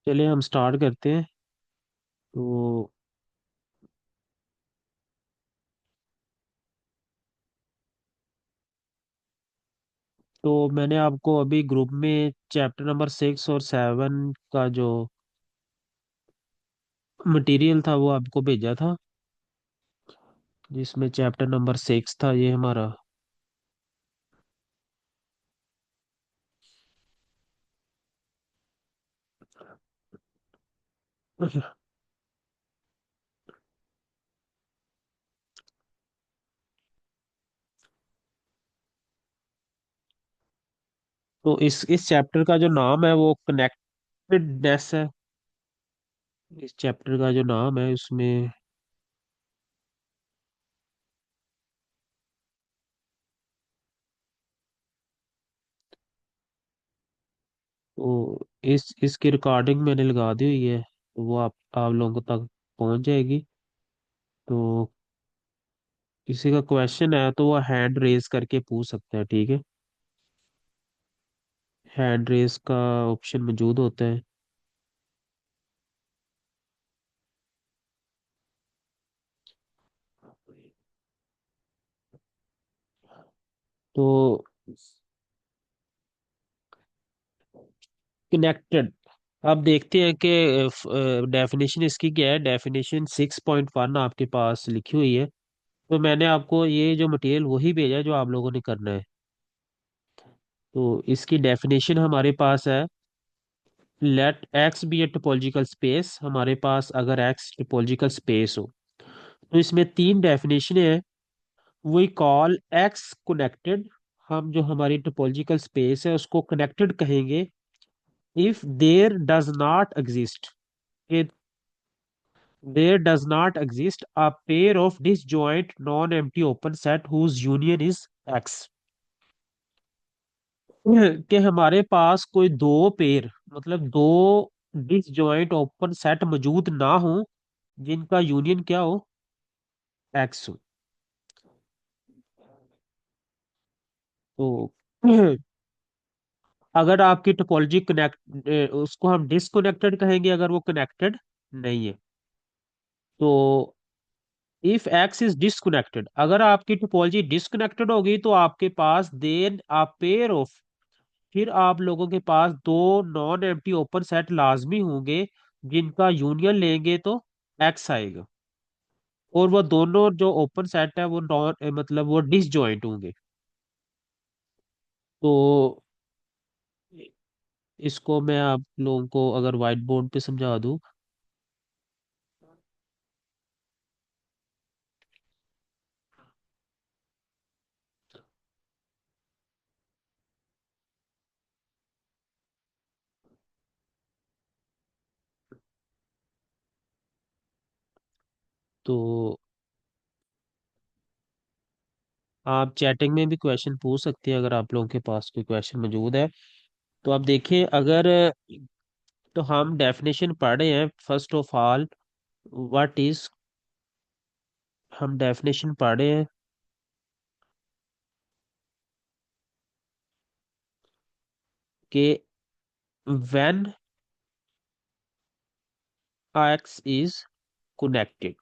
चलिए हम स्टार्ट करते हैं। तो मैंने आपको अभी ग्रुप में चैप्टर नंबर 6 और 7 का जो मटेरियल था वो आपको भेजा था, जिसमें चैप्टर नंबर 6 था ये हमारा। तो इस चैप्टर का जो नाम है वो कनेक्टेडनेस है। इस चैप्टर का जो नाम है उसमें तो इसकी रिकॉर्डिंग मैंने लगा दी हुई है, तो वो आप लोगों तक पहुंच जाएगी। तो किसी का क्वेश्चन है तो वो हैंड रेज करके पूछ सकते हैं, ठीक है। हैंड रेज का ऑप्शन मौजूद होता है। तो कनेक्टेड, अब देखते हैं कि डेफिनेशन इसकी क्या है। डेफिनेशन 6.1 आपके पास लिखी हुई है। तो मैंने आपको ये जो मटेरियल वही भेजा है जो आप लोगों ने करना है। तो इसकी डेफिनेशन हमारे पास है, let X be a topological space. हमारे पास अगर एक्स टोपोलॉजिकल स्पेस हो तो इसमें तीन डेफिनेशन है। वी कॉल एक्स कनेक्टेड, हम जो हमारी टोपोलॉजिकल स्पेस है उसको कनेक्टेड कहेंगे if there does not exist, there does not exist a pair of disjoint non-empty open set whose union is X। कि हमारे पास कोई दो पेयर, मतलब दो डिसजॉइंट ओपन सेट मौजूद ना हो जिनका यूनियन क्या हो, X हो। तो अगर आपकी टोपोलॉजी कनेक्ट, उसको हम डिसकनेक्टेड कहेंगे अगर वो कनेक्टेड नहीं है। तो इफ एक्स इज डिसकनेक्टेड, अगर आपकी टोपोलॉजी डिसकनेक्टेड होगी तो आपके पास देन अ पेयर ऑफ, फिर आप लोगों के पास दो नॉन एम्प्टी ओपन सेट लाजमी होंगे जिनका यूनियन लेंगे तो एक्स आएगा। और वो दोनों जो ओपन सेट है वो नॉन, मतलब वो डिसजॉइंट होंगे। तो इसको मैं आप लोगों को अगर व्हाइट बोर्ड पे समझा दूं। तो आप चैटिंग में भी क्वेश्चन पूछ सकते हैं अगर आप लोगों के पास कोई क्वेश्चन मौजूद है। तो आप देखिए अगर, तो हम डेफिनेशन पढ़ रहे हैं first of all. What is, हम डेफिनेशन पढ़ रहे हैं कि व्हेन x is connected,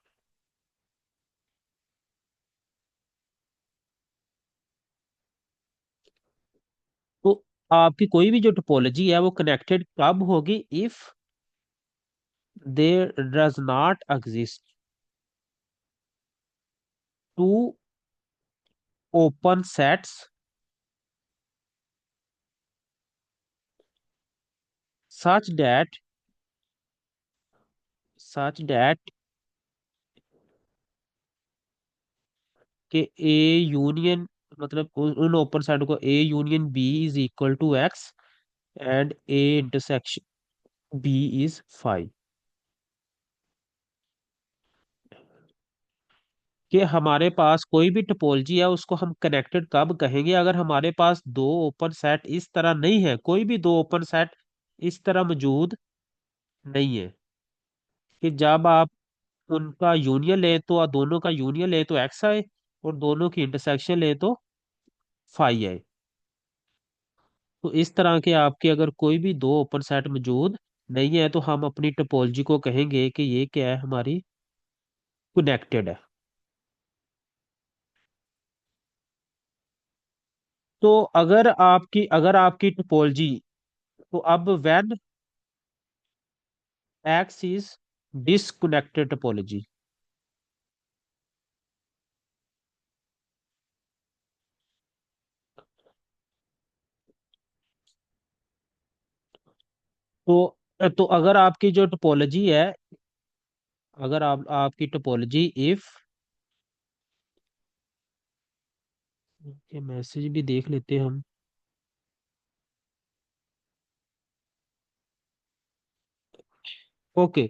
तो आपकी कोई भी जो टोपोलॉजी है वो कनेक्टेड कब होगी, if there does not exist two open sets such that, such that के ए यूनियन, मतलब उन ओपन सेट को A union B is equal to X and A intersection B is 5। कि हमारे पास कोई भी टोपोलॉजी है उसको हम कनेक्टेड कब कहेंगे, अगर हमारे पास दो ओपन सेट इस तरह नहीं है, कोई भी दो ओपन सेट इस तरह मौजूद नहीं है कि जब आप उनका यूनियन ले तो दोनों का यूनियन ले तो एक्स आए और दोनों की इंटरसेक्शन ले तो फाई आए। तो इस तरह के आपके अगर कोई भी दो ओपन सेट मौजूद नहीं है तो हम अपनी टोपोलॉजी को कहेंगे कि ये क्या है, हमारी कनेक्टेड है। तो अगर आपकी टोपोलॉजी, तो अब when x is disconnected topology. तो अगर आपकी जो टोपोलॉजी है, अगर आपकी टोपोलॉजी इफ, ये मैसेज भी देख लेते हैं हम। ओके,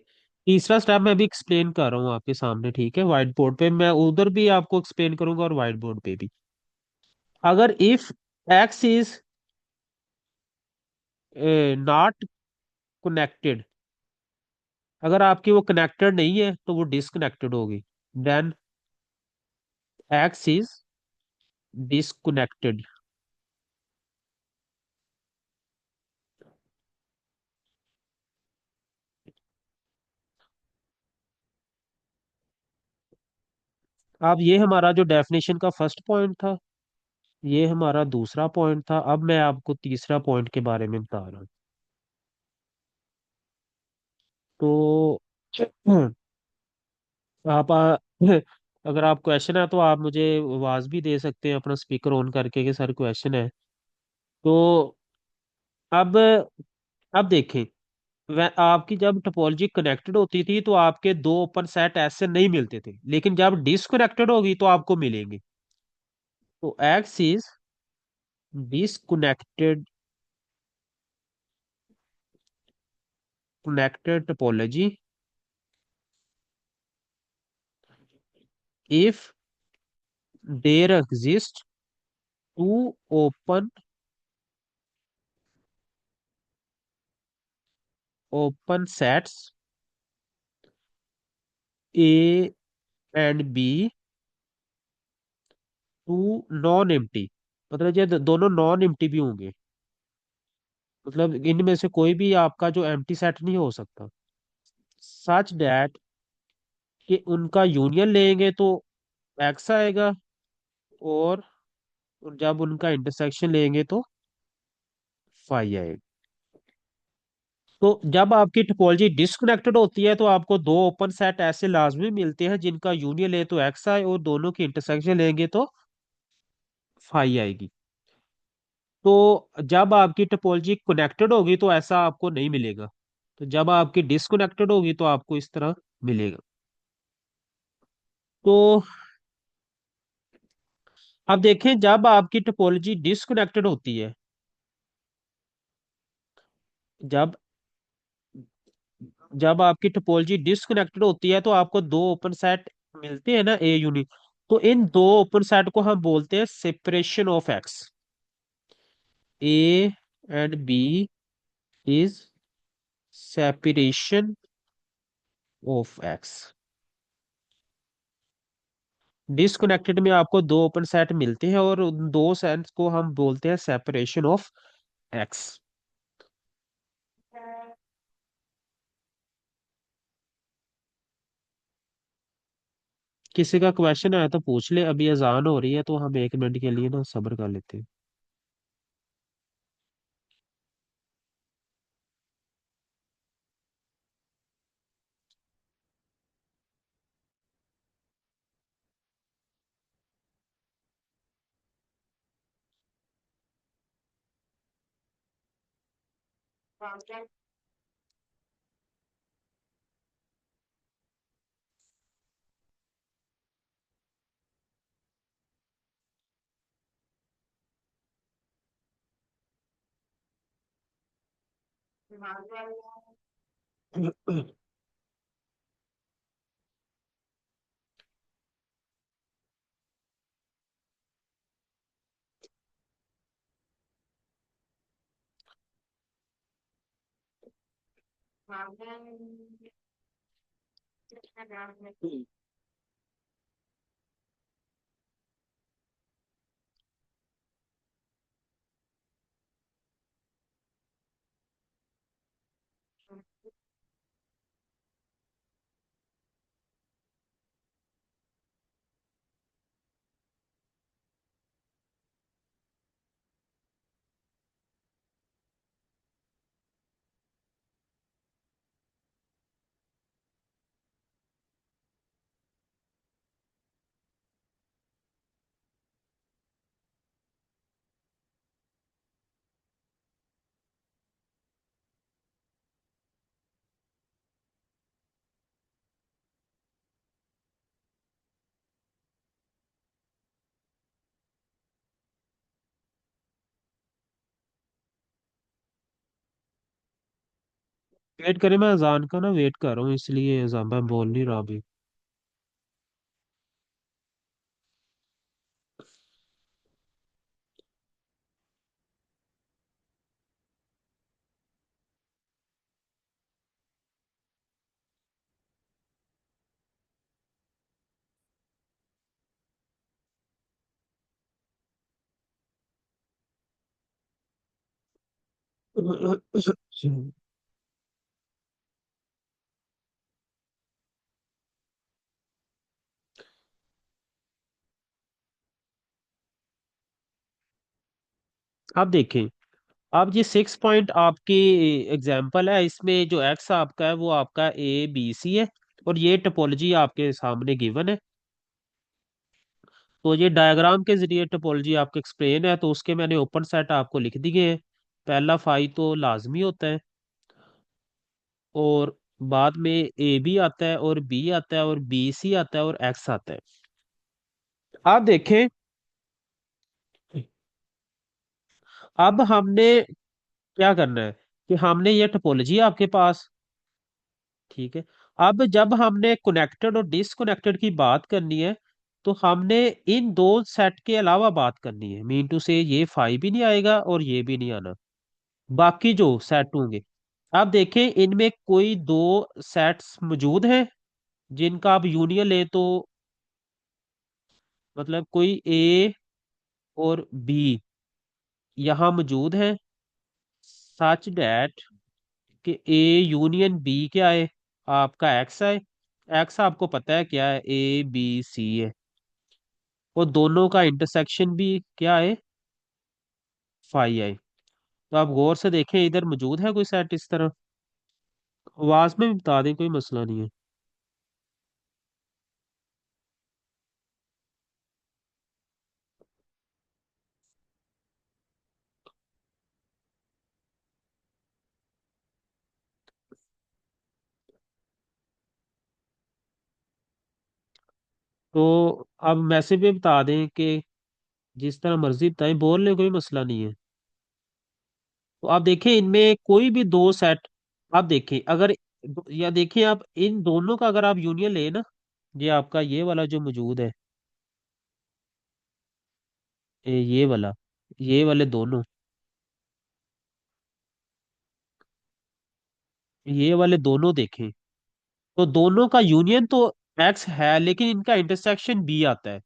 तीसरा स्टेप मैं अभी एक्सप्लेन कर रहा हूँ आपके सामने, ठीक है, व्हाइट बोर्ड पे मैं उधर भी आपको एक्सप्लेन करूंगा और व्हाइट बोर्ड पे भी। अगर if x is not connected, अगर आपकी वो कनेक्टेड नहीं है तो वो डिसकनेक्टेड होगी। Then X is disconnected. अब ये हमारा जो डेफिनेशन का फर्स्ट पॉइंट था, ये हमारा दूसरा पॉइंट था। अब मैं आपको तीसरा पॉइंट के बारे में बता रहा हूँ। तो आप अगर आप क्वेश्चन है तो आप मुझे आवाज भी दे सकते हैं अपना स्पीकर ऑन करके कि सर क्वेश्चन है। तो अब अब देखें, आपकी जब टोपोलॉजी कनेक्टेड होती थी तो आपके दो ओपन सेट ऐसे नहीं मिलते थे, लेकिन जब डिसकनेक्टेड होगी तो आपको मिलेंगे। तो X is disconnected, connected topology if there exist two open open sets A and B to non empty. मतलब ये दोनों नॉन एम्प्टी भी होंगे, मतलब इनमें से कोई भी आपका जो एम्प्टी सेट नहीं हो सकता। सच दैट कि उनका यूनियन लेंगे तो एक्स आएगा, और जब उनका इंटरसेक्शन लेंगे तो फाई आएगा। तो जब आपकी टोपोलॉजी डिस्कनेक्टेड होती है तो आपको दो ओपन सेट ऐसे लाजमी मिलते हैं जिनका यूनियन ले तो एक्स आए और दोनों की इंटरसेक्शन लेंगे तो फाई आएगी। तो जब आपकी टोपोलॉजी कनेक्टेड होगी तो ऐसा आपको नहीं मिलेगा। तो जब आपकी डिस्कनेक्टेड होगी तो आपको इस तरह मिलेगा। तो अब देखें, जब आपकी टोपोलॉजी डिस्कनेक्टेड होती है, जब जब आपकी टोपोलॉजी डिस्कनेक्टेड होती है तो आपको दो ओपन सेट मिलते हैं ना, ए यूनिट। तो इन दो ओपन सेट को हम बोलते हैं separation of X. A and B is separation of X. Disconnected में आपको दो ओपन सेट मिलते हैं और उन दो सेट्स को हम बोलते हैं सेपरेशन ऑफ एक्स। किसी का क्वेश्चन आया तो पूछ ले, अभी अजान हो रही है तो हम 1 मिनट के लिए ना सब्र कर लेते हैं। वेट करें, मैं अजान का ना वेट कर रहा हूँ, इसलिए अजान मैं बोल नहीं रहा अभी। आप देखें, अब ये 6 पॉइंट आपकी एग्जाम्पल है, इसमें जो एक्स आपका है वो आपका ABC है, और ये टोपोलॉजी आपके सामने गिवन है। तो ये डायग्राम के जरिए टोपोलॉजी आपको एक्सप्लेन है, तो उसके मैंने ओपन सेट आपको लिख दिए हैं। पहला फाई तो लाजमी होता है, और बाद में AB आता है, और B आता है, और BC आता है, और X आता है। आप देखें, अब हमने क्या करना है कि हमने ये टोपोलॉजी है आपके पास, ठीक है। अब जब हमने कनेक्टेड और डिसकनेक्टेड की बात करनी है, तो हमने इन दो सेट के अलावा बात करनी है, मीन टू से ये फाई भी नहीं आएगा और ये भी नहीं आना, बाकी जो सेट होंगे। आप देखें, इनमें कोई दो सेट्स मौजूद हैं जिनका आप यूनियन ले, तो मतलब कोई ए और बी यहाँ मौजूद है, सच डैट कि ए यूनियन बी क्या है, आपका एक्स है। एक्स आपको पता है क्या है, ABC है। और दोनों का इंटरसेक्शन भी क्या है, फाई है। तो आप गौर से देखें, इधर मौजूद है कोई सेट इस तरह, आवाज में भी बता दें, कोई मसला नहीं है। तो आप मैसेज भी बता दें कि जिस तरह मर्जी बताएं, बोल ले, कोई मसला नहीं है। तो आप देखें, इनमें कोई भी दो सेट, आप देखें अगर, या देखें आप इन दोनों का अगर आप यूनियन ले ना, ये आपका ये वाला जो मौजूद है, ये वाला, ये वाले दोनों, ये वाले दोनों देखें, तो दोनों का यूनियन तो एक्स है, लेकिन इनका इंटरसेक्शन बी आता है।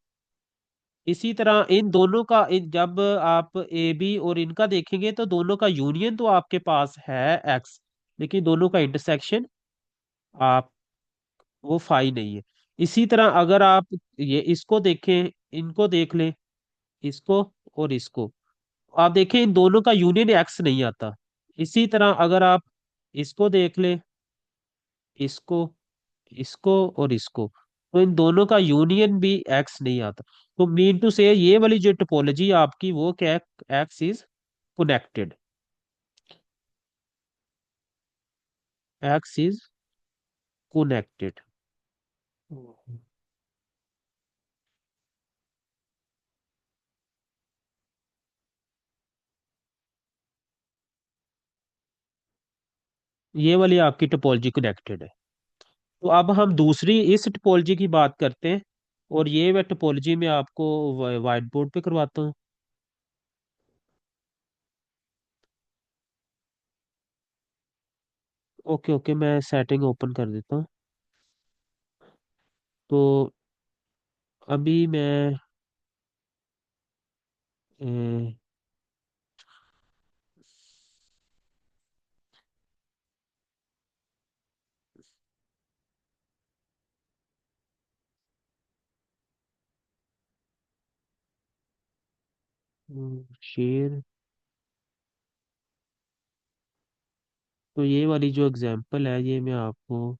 इसी तरह इन दोनों का जब आप ए बी और इनका देखेंगे, तो दोनों का यूनियन तो आपके पास है एक्स, लेकिन दोनों का इंटरसेक्शन आप वो फाई नहीं है। इसी तरह अगर आप ये इसको देखें, इनको देख लें, इसको और इसको, आप देखें इन दोनों का यूनियन एक्स नहीं आता। इसी तरह अगर आप इसको देख लें, इसको, इसको और इसको, तो इन दोनों का यूनियन भी एक्स नहीं आता। तो मीन टू से ये वाली जो टोपोलॉजी आपकी वो क्या, x is connected, x is connected. ये वाली आपकी टोपोलॉजी कनेक्टेड है। तो अब हम दूसरी इस टोपोलॉजी की बात करते हैं, और ये मैं टोपोलॉजी में आपको व्हाइट बोर्ड पे करवाता हूँ। ओके ओके, मैं सेटिंग ओपन कर देता हूँ। तो अभी मैं शेयर, तो ये वाली जो एग्जांपल है, ये मैं आपको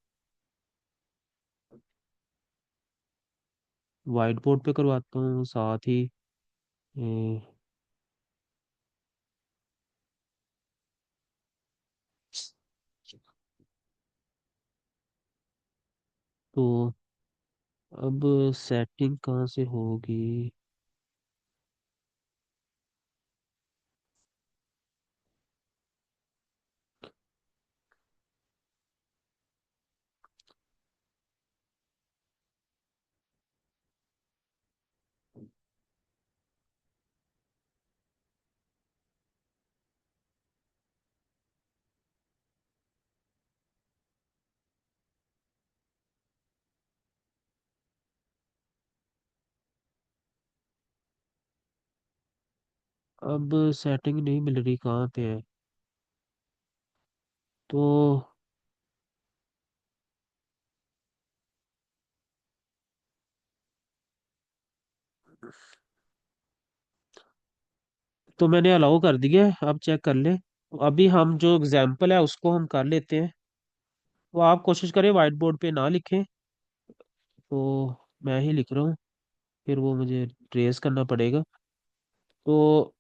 व्हाइट बोर्ड पे करवाता हूँ, साथ ही अ, तो अब सेटिंग कहाँ से होगी। अब सेटिंग नहीं मिल रही, कहाँ पे है? तो तो मैंने अलाउ कर दिया है, आप चेक कर लें। तो अभी हम जो एग्जाम्पल है उसको हम कर लेते हैं। तो आप कोशिश करें व्हाइट बोर्ड पे ना लिखें, तो मैं ही लिख रहा हूँ, फिर वो मुझे ट्रेस करना पड़ेगा। तो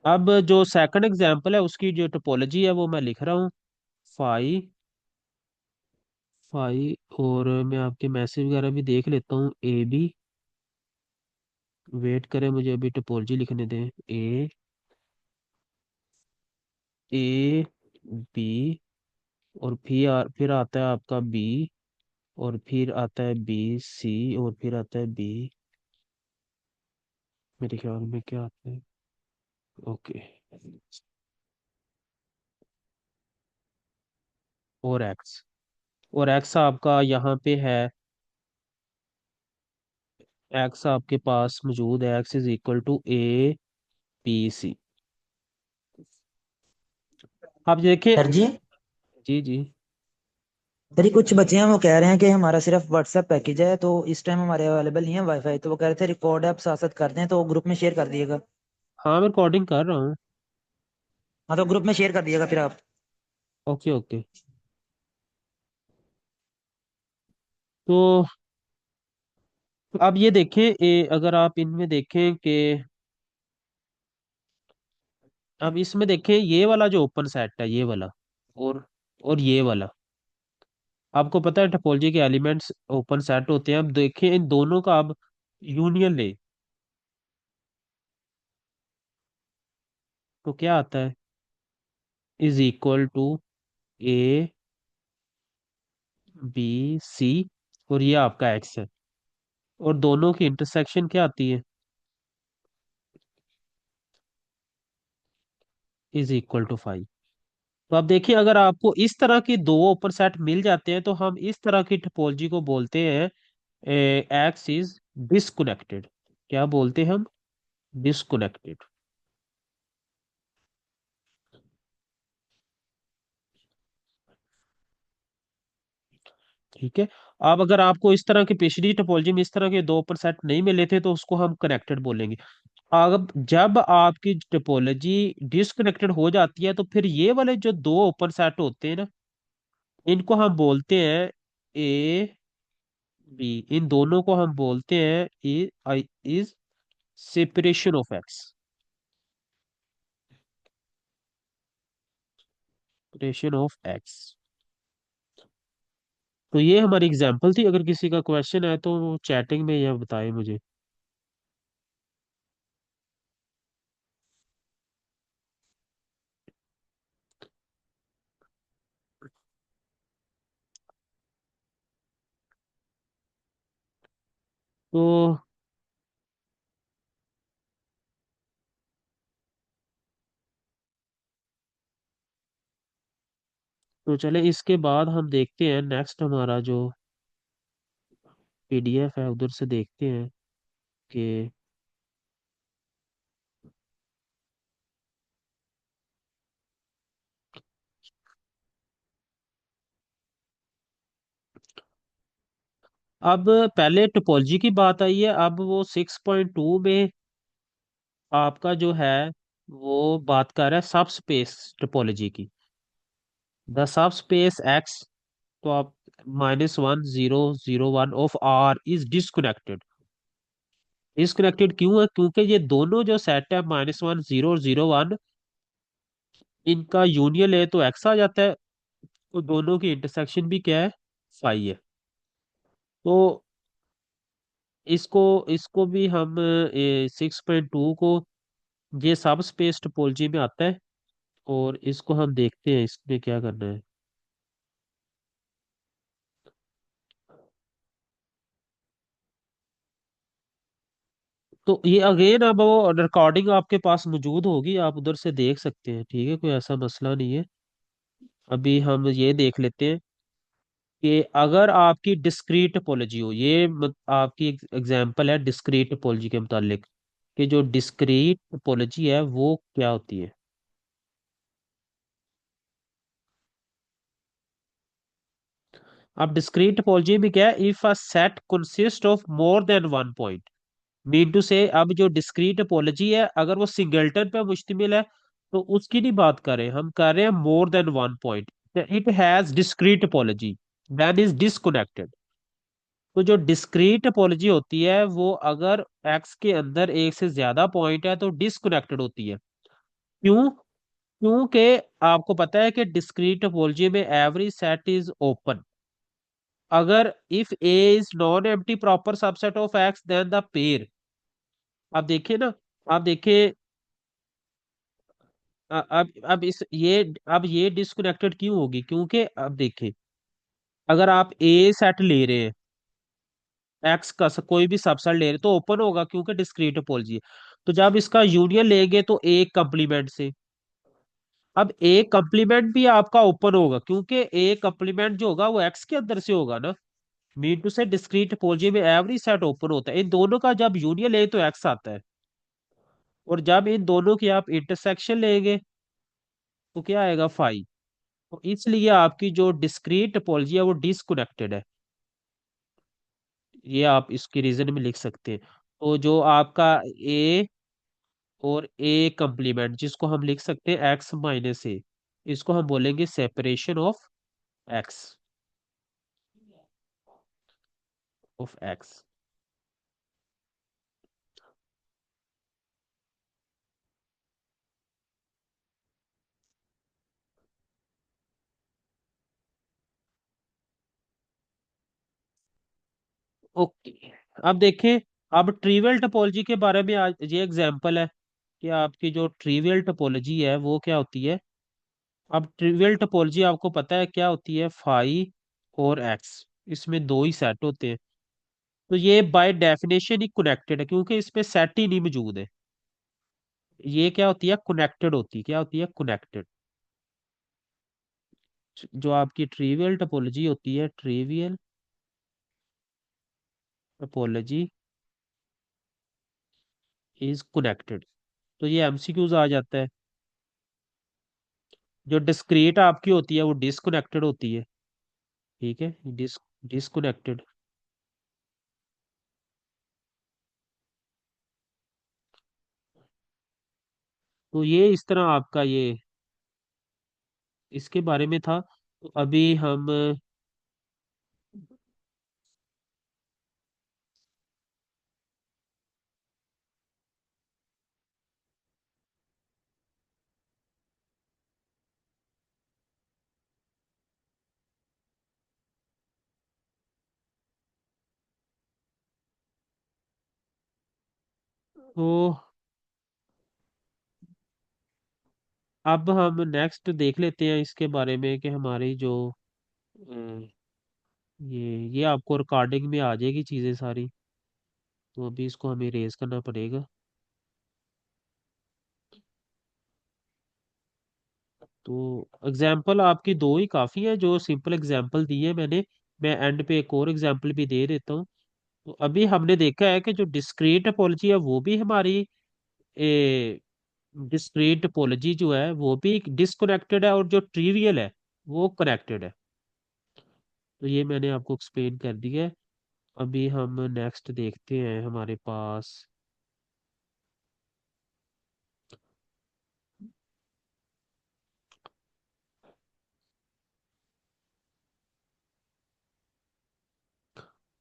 अब जो सेकंड एग्जाम्पल है उसकी जो टोपोलॉजी है वो मैं लिख रहा हूँ। फाइव फाइव, और मैं आपके मैसेज वगैरह भी देख लेता हूँ। ए बी, वेट करें, मुझे अभी टोपोलॉजी लिखने दें। ए बी, और फिर आता है आपका बी, और फिर आता है बी सी, और फिर आता है बी, मेरे ख्याल में क्या आता है। ओके, और एक्स, और एक्स आपका यहाँ पे है। एक्स आपके पास मौजूद है, X is equal to A B C. आप देखिए। सर जी, जी जी। सर जी कुछ बच्चे हैं वो कह रहे हैं कि हमारा सिर्फ व्हाट्सएप पैकेज है, तो इस टाइम हमारे अवेलेबल नहीं है वाईफाई, तो वो कह रहे थे रिकॉर्ड आप साथ साथ कर दें तो ग्रुप में शेयर कर दिएगा। हाँ, मैं रिकॉर्डिंग कर रहा हूँ। हाँ तो ग्रुप में शेयर कर दिएगा फिर आप। Okay okay. तो अब ये देखें, अगर आप इनमें देखें कि अब इसमें देखें, ये वाला जो ओपन सेट है, ये वाला, और ये वाला, आपको पता है टोपोलॉजी के एलिमेंट्स ओपन सेट होते हैं। अब देखें इन दोनों का अब यूनियन ले, तो क्या आता है? Is equal to A B C, और ये आपका एक्स है, और दोनों की इंटरसेक्शन क्या आती है? Is equal to five. तो अब देखिए, अगर आपको इस तरह के दो ओपन सेट मिल जाते हैं तो हम इस तरह की टोपोलॉजी को बोलते हैं एक्स इज डिसकनेक्टेड। क्या बोलते हैं हम? डिसकनेक्टेड। ठीक है। अब अगर आपको इस तरह की पिछली टोपोलॉजी में इस तरह के दो ओपन सेट नहीं मिले थे तो उसको हम कनेक्टेड बोलेंगे। अब जब आपकी टोपोलॉजी डिसकनेक्टेड हो जाती है तो फिर ये वाले जो दो ओपन सेट होते हैं ना, इनको हम बोलते हैं ए बी। इन दोनों को हम बोलते हैं is separation of x. Separation of x. तो ये हमारी एग्जांपल थी। अगर किसी का क्वेश्चन है तो चैटिंग में यह बताएं मुझे। तो चले, इसके बाद हम देखते हैं नेक्स्ट, हमारा जो पीडीएफ है उधर से देखते हैं कि अब पहले टोपोलॉजी की बात आई है, अब वो 6.2 में आपका जो है वो बात कर रहा है सब स्पेस टोपोलॉजी की। द सब स्पेस एक्स, तो आप -1 0 0 1 of R is disconnected. Disconnected क्यों है? क्योंकि ये दोनों जो सेट है -1 0 0 1, इनका यूनियन है तो एक्स आ जाता है, तो दोनों की इंटरसेक्शन भी क्या है? फाई है। तो इसको इसको भी हम 6.2 को, ये सब स्पेस टोपोलॉजी में आता है, और इसको हम देखते हैं इसमें क्या करना है। तो ये अगेन, अब वो रिकॉर्डिंग आपके पास मौजूद होगी, आप उधर से देख सकते हैं। ठीक है, कोई ऐसा मसला नहीं है। अभी हम ये देख लेते हैं कि अगर आपकी डिस्क्रीट टोपोलॉजी हो, ये आपकी एग्जांपल है डिस्क्रीट टोपोलॉजी के मुतालिक। कि जो डिस्क्रीट टोपोलॉजी है वो क्या होती है। अब डिस्क्रीट टोपोलॉजी में क्या है, if a set consist of more than one point, mean to say, अब जो डिस्क्रीट टोपोलॉजी है अगर वो सिंगल्टन पे मुश्तमिल है तो उसकी नहीं बात करें, हम कर रहे हैं more than one point, it has discrete topology, then is disconnected. तो जो डिस्क्रीट टोपोलॉजी होती है वो अगर एक्स के अंदर एक से ज्यादा पॉइंट है तो डिस्कनेक्टेड होती है। क्यों? क्योंकि आपको पता है कि डिस्क्रीट टोपोलॉजी में एवरी सेट इज ओपन। अगर if A is non empty proper subset of X then the pair, आप देखिए ना, आप देखिए, अब इस ये अब ये डिस्कनेक्टेड क्यों होगी, क्योंकि अब देखिए, अगर आप ए सेट ले रहे हैं, एक्स का कोई भी सबसेट ले रहे हैं तो ओपन होगा क्योंकि डिस्क्रीट टोपोलॉजी है। तो जब इसका यूनियन लेंगे तो ए कंप्लीमेंट से, अब ए कंप्लीमेंट भी आपका ओपन होगा क्योंकि ए कंप्लीमेंट जो होगा वो एक्स के अंदर से होगा ना। मीन टू से डिस्क्रीट टोपोलॉजी में एवरी सेट ओपन होता है, इन दोनों का जब यूनियन ले तो एक्स आता है, और जब इन दोनों की आप इंटरसेक्शन लेंगे तो क्या आएगा, फाइव। तो इसलिए आपकी जो डिस्क्रीट टोपोलॉजी है वो डिसकनेक्टेड है। ये आप इसके रीजन में लिख सकते हैं। तो जो आपका ए और ए कंप्लीमेंट जिसको हम लिख सकते हैं एक्स माइनस ए, इसको हम बोलेंगे separation x of x. Okay, अब देखें, अब ट्रिवियल टोपोलॉजी के बारे में आज ये एग्जांपल है कि आपकी जो ट्रिवियल टोपोलॉजी है वो क्या होती है। अब ट्रिवियल टोपोलॉजी आपको पता है क्या होती है, फाइव और एक्स, इसमें दो ही सेट होते हैं। तो ये बाय डेफिनेशन ही कनेक्टेड है क्योंकि इसमें सेट ही नहीं मौजूद है। ये क्या होती है, कनेक्टेड होती है, क्या होती है, कनेक्टेड। जो आपकी ट्रिवियल टोपोलॉजी होती है, ट्रिवियल टोपोलॉजी इज कनेक्टेड, तो ये एमसीक्यूज आ जाता है। जो डिस्क्रीट आपकी होती है वो डिसकनेक्टेड होती है। ठीक है, डिसकनेक्टेड। तो ये इस तरह आपका ये इसके बारे में था। तो अभी हम तो अब हम नेक्स्ट देख लेते हैं इसके बारे में कि हमारी जो अ, ये आपको रिकॉर्डिंग में आ जाएगी चीज़ें सारी। तो अभी इसको हमें रेज करना पड़ेगा। तो एग्जाम्पल आपकी दो ही काफ़ी है, जो सिंपल एग्जाम्पल दिए मैंने। मैं एंड पे एक और एग्जाम्पल भी दे देता हूँ। तो अभी हमने देखा है कि जो डिस्क्रीट टोपोलॉजी है वो भी हमारी डिस्क्रीट टोपोलॉजी जो है वो भी डिसकनेक्टेड है, और जो ट्रिवियल है वो कनेक्टेड है। तो ये मैंने आपको एक्सप्लेन कर दिया है। अभी हम नेक्स्ट देखते हैं हमारे पास।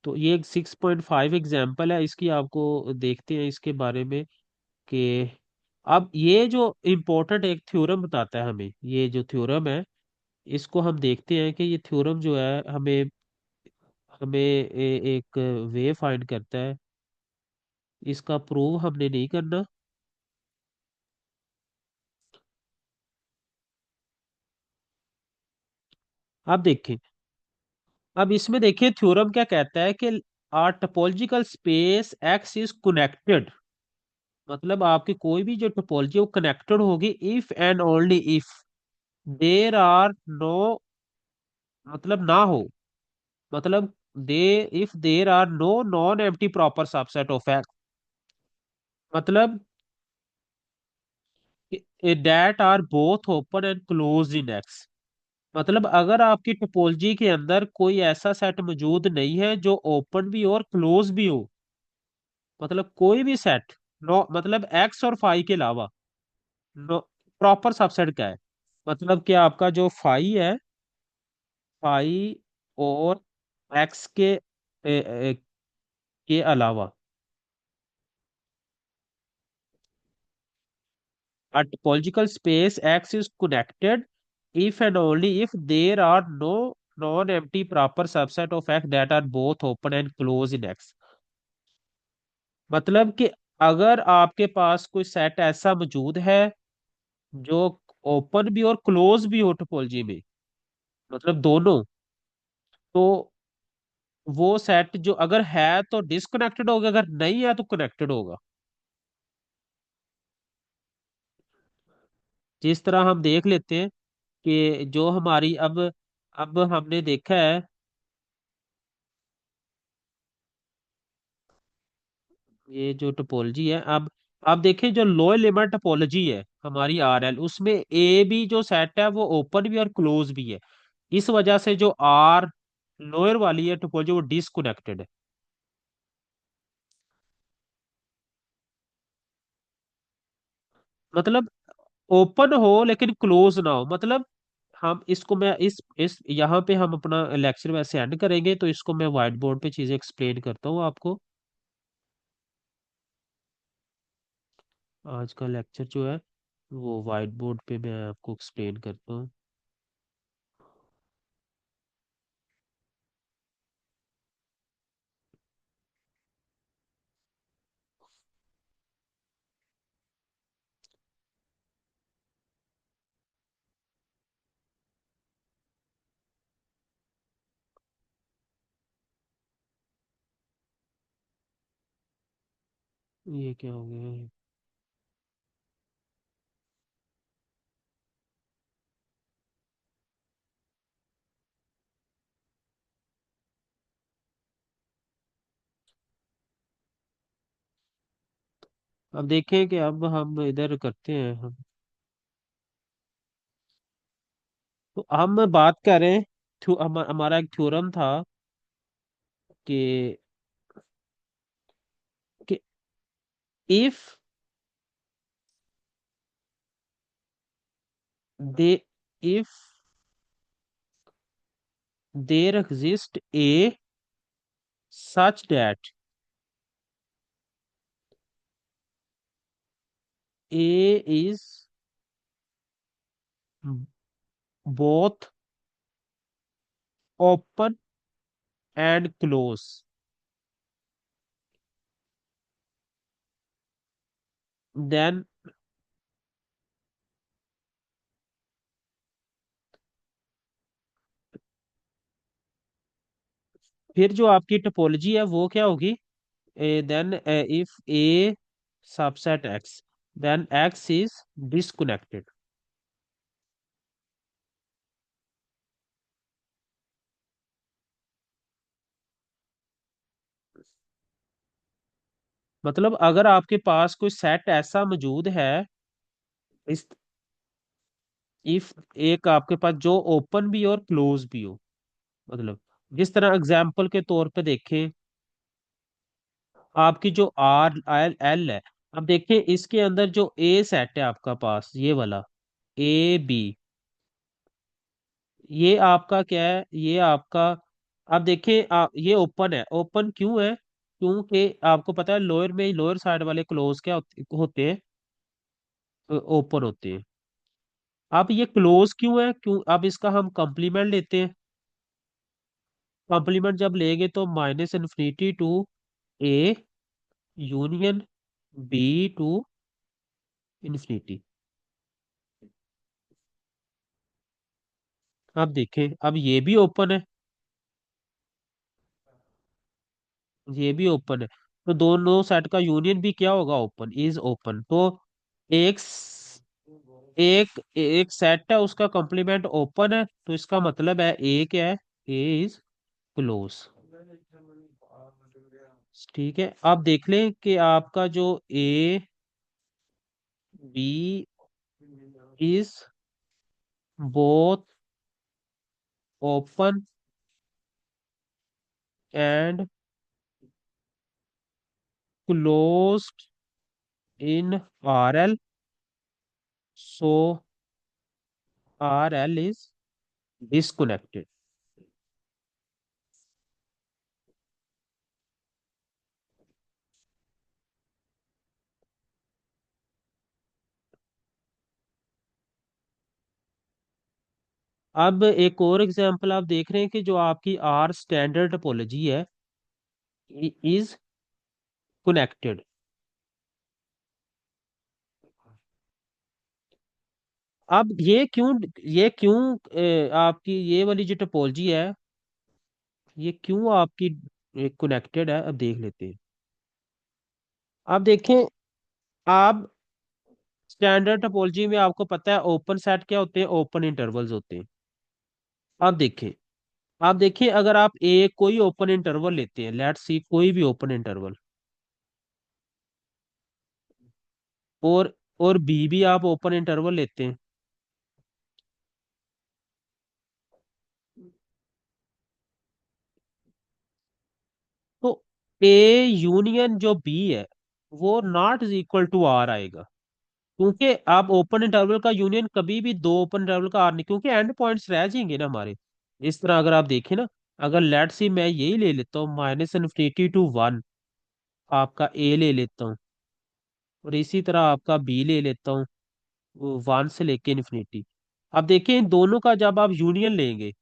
तो ये 6.5 एग्जाम्पल है इसकी, आपको देखते हैं इसके बारे में कि अब ये जो इम्पोर्टेंट एक थ्योरम बताता है हमें, ये जो थ्योरम है इसको हम देखते हैं कि ये थ्योरम जो है हमें हमें एक वे फाइंड करता है। इसका प्रूव हमने नहीं करना। अब देखें, अब इसमें देखिए थ्योरम क्या कहता है कि R topological space X is connected, मतलब आपकी कोई भी जो टोपोलॉजी है वो कनेक्टेड होगी if and only if there are no, मतलब ना हो, मतलब they if there are no non empty proper subset of X. मतलब that are both open and close in X. मतलब अगर आपकी टोपोलॉजी के अंदर कोई ऐसा सेट मौजूद नहीं है जो ओपन भी हो और क्लोज भी हो, मतलब कोई भी सेट, नो मतलब एक्स और फाई के अलावा, नो प्रॉपर सबसेट क्या है? मतलब कि आपका जो फाई है, फाई और एक्स के अलावा, a topological space X is connected if and only if there are no non-empty proper subset of X that are both open and closed in X। मतलब कि अगर आपके पास कोई सेट ऐसा मौजूद है जो ओपन भी और क्लोज भी हो टोपोलॉजी में, मतलब दोनों, तो वो सेट जो अगर है तो डिसकनेक्टेड होगा, अगर नहीं है तो कनेक्टेड होगा। जिस तरह हम देख लेते हैं कि जो हमारी अब हमने देखा है, ये जो टोपोलॉजी है, अब देखें जो लोअर लिमिट टोपोलॉजी है हमारी आर एल, उसमें ए भी जो सेट है वो ओपन भी और क्लोज भी है। इस वजह से जो आर लोअर वाली है टोपोलॉजी वो डिसकनेक्टेड है। मतलब ओपन हो लेकिन क्लोज ना हो, मतलब हम इसको मैं इस यहाँ पे हम अपना लेक्चर वैसे एंड करेंगे, तो इसको मैं व्हाइट बोर्ड पे चीजें एक्सप्लेन करता हूँ आपको। आज का लेक्चर जो है वो व्हाइट बोर्ड पे मैं आपको एक्सप्लेन करता हूँ। ये क्या हो गया है? अब देखें कि अब हम इधर करते हैं हम, तो हम बात कर रहे हैं, हमारा एक थ्योरम था कि कि if they if there exist A such that A is both open and close, then फिर जो आपकी टोपोलॉजी है वो क्या होगी? Then if A subset X, then X is disconnected. मतलब अगर आपके पास कोई सेट ऐसा मौजूद है, इस इफ एक आपके पास जो ओपन भी हो और क्लोज भी हो, मतलब जिस तरह एग्जाम्पल के तौर पे देखें, आपकी जो आर एल एल है, अब देखिए इसके अंदर जो ए सेट है आपका पास ये वाला ए बी, ये आपका क्या है, ये आपका, अब देखिए ये ओपन है, ओपन क्यों है? क्योंकि आपको पता है लोअर में लोअर साइड वाले क्लोज क्या होते हैं? ओपन होते हैं। अब ये क्लोज क्यों है? क्यों? अब इसका हम कंप्लीमेंट लेते हैं। कंप्लीमेंट जब लेंगे तो minus infinity to A union B to infinity. अब देखें, अब ये भी ओपन है, ये भी ओपन है, तो दोनों सेट का यूनियन भी क्या होगा? Open, is open. तो एक एक एक सेट है उसका कंप्लीमेंट ओपन है, तो इसका मतलब है ए क्या है? A is close. ठीक है, आप देख लें कि आपका जो A B is both open and closed in R L, so R L is disconnected. अब एक और एग्जांपल आप देख रहे हैं कि जो आपकी आर स्टैंडर्ड टोपोलॉजी है इज कनेक्टेड। अब ये क्यों आपकी ये वाली जो टोपोलॉजी है ये क्यों आपकी कनेक्टेड है, अब देख लेते हैं। अब देखें, आप स्टैंडर्ड टोपोलॉजी में आपको पता है ओपन सेट क्या होते हैं, ओपन इंटरवल्स होते हैं। आप देखें अगर आप एक कोई ओपन इंटरवल लेते हैं, लेट्स सी कोई भी ओपन इंटरवल, और बी भी आप ओपन इंटरवल लेते हैं, तो ए यूनियन जो बी है वो not is equal to R आएगा। क्योंकि आप ओपन इंटरवल का यूनियन कभी भी दो ओपन इंटरवल का आर नहीं, क्योंकि एंड पॉइंट्स रह जाएंगे ना हमारे। इस तरह अगर आप देखें ना, अगर लेट सी मैं यही ले लेता हूँ -∞ to 1, आपका ए ले लेता हूँ, और इसी तरह आपका बी ले लेता हूँ 1 से लेके इन्फिनिटी। अब देखिए इन दोनों का जब आप यूनियन लेंगे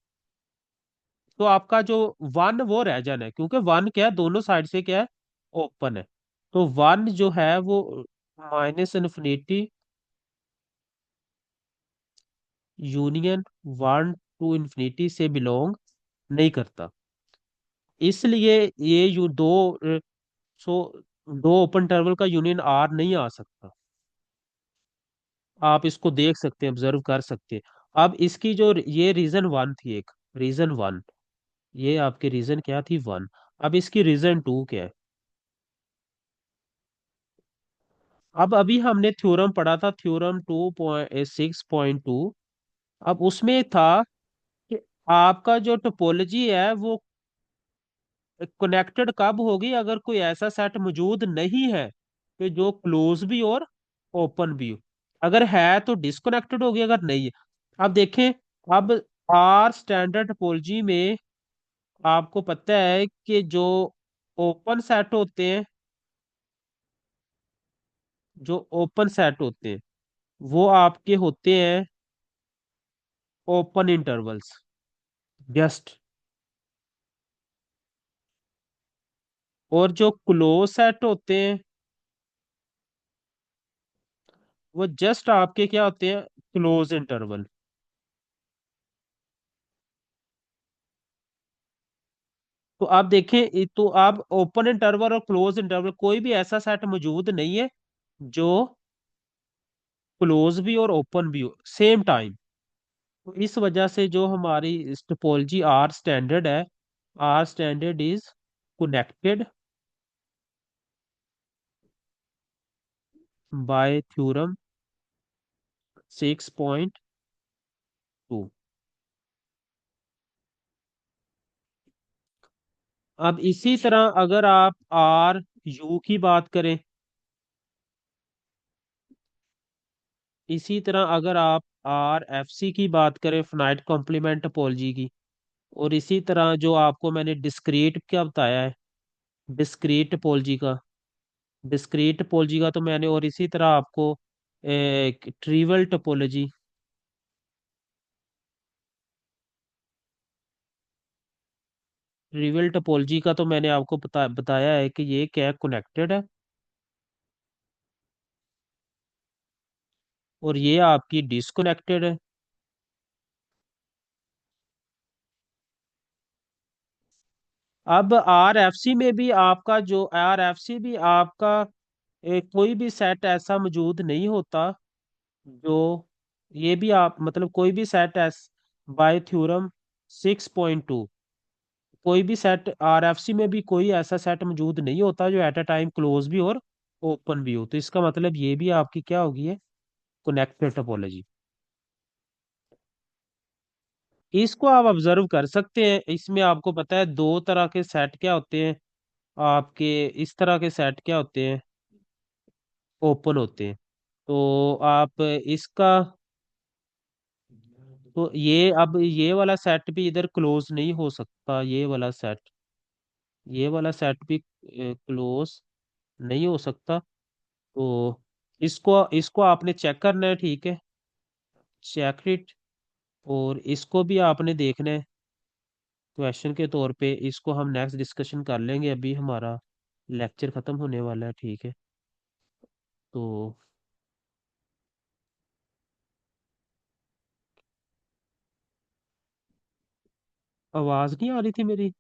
तो आपका जो वन वो रह जाना है, क्योंकि वन क्या है, दोनों साइड से क्या है, ओपन है। तो वन जो है वो -∞ यूनियन 1 to ∞ से बिलोंग नहीं करता। इसलिए ये यू दो सो दो ओपन टर्वल का यूनियन आर नहीं आ सकता। आप इसको देख सकते हैं, ऑब्जर्व कर सकते हैं। अब इसकी जो ये रीजन वन थी, एक रीजन वन, ये आपकी रीजन क्या थी, वन। अब इसकी रीजन टू क्या है। अब अभी हमने थ्योरम पढ़ा था, थ्योरम 2.6.2। अब उसमें था कि आपका जो टोपोलॉजी है वो कनेक्टेड कब होगी, अगर कोई ऐसा सेट मौजूद नहीं है कि जो क्लोज भी और ओपन भी हो। अगर है तो डिस्कनेक्टेड होगी, अगर नहीं है। अब देखें, अब आर स्टैंडर्ड टोपोलॉजी में आपको पता है कि जो ओपन सेट होते हैं, जो ओपन सेट होते हैं वो आपके होते हैं ओपन इंटरवल्स जस्ट, और जो क्लोज सेट होते हैं वो जस्ट आपके क्या होते हैं, क्लोज इंटरवल। तो आप देखें तो आप ओपन इंटरवल और क्लोज इंटरवल कोई भी ऐसा सेट मौजूद नहीं है जो क्लोज भी और ओपन भी हो सेम टाइम। तो इस वजह से जो हमारी टोपोलॉजी आर स्टैंडर्ड है, R standard is connected by theorem 6.2। अब इसी तरह अगर आप आर यू की बात करें, इसी तरह अगर आप आर एफ सी की बात करें, फाइनाइट कॉम्प्लीमेंट टोपोलॉजी की, और इसी तरह जो आपको मैंने डिस्क्रीट क्या बताया है, डिस्क्रीट टोपोलॉजी का, डिस्क्रीट टोपोलॉजी का तो मैंने, और इसी तरह आपको ट्रीवल टोपोलॉजी, ट्रीवल टोपोलॉजी का तो मैंने आपको बताया है कि ये क्या कनेक्टेड है, और ये आपकी डिसकनेक्टेड है। अब आर एफ सी में भी आपका जो आर एफ सी भी आपका कोई भी सेट ऐसा मौजूद नहीं होता जो, ये भी आप मतलब कोई भी सेट एस बाय थ्योरम 6.2, कोई भी सेट आरएफसी में भी कोई ऐसा सेट मौजूद नहीं होता जो एट अ टाइम क्लोज भी हो और ओपन भी हो। तो इसका मतलब ये भी आपकी क्या होगी है, कनेक्टेड टोपोलॉजी। इसको आप ऑब्जर्व कर सकते हैं, इसमें आपको पता है दो तरह के सेट क्या होते हैं आपके, इस तरह के सेट क्या होते हैं, ओपन होते हैं। तो आप इसका, तो ये अब ये वाला सेट भी इधर क्लोज नहीं हो सकता, ये वाला सेट भी क्लोज नहीं हो सकता। तो इसको इसको आपने चेक करना है, ठीक है, चेक इट। और इसको भी आपने देखना है क्वेश्चन के तौर पे, इसको हम नेक्स्ट डिस्कशन कर लेंगे, अभी हमारा लेक्चर खत्म होने वाला है, ठीक है। तो आवाज नहीं आ रही थी मेरी।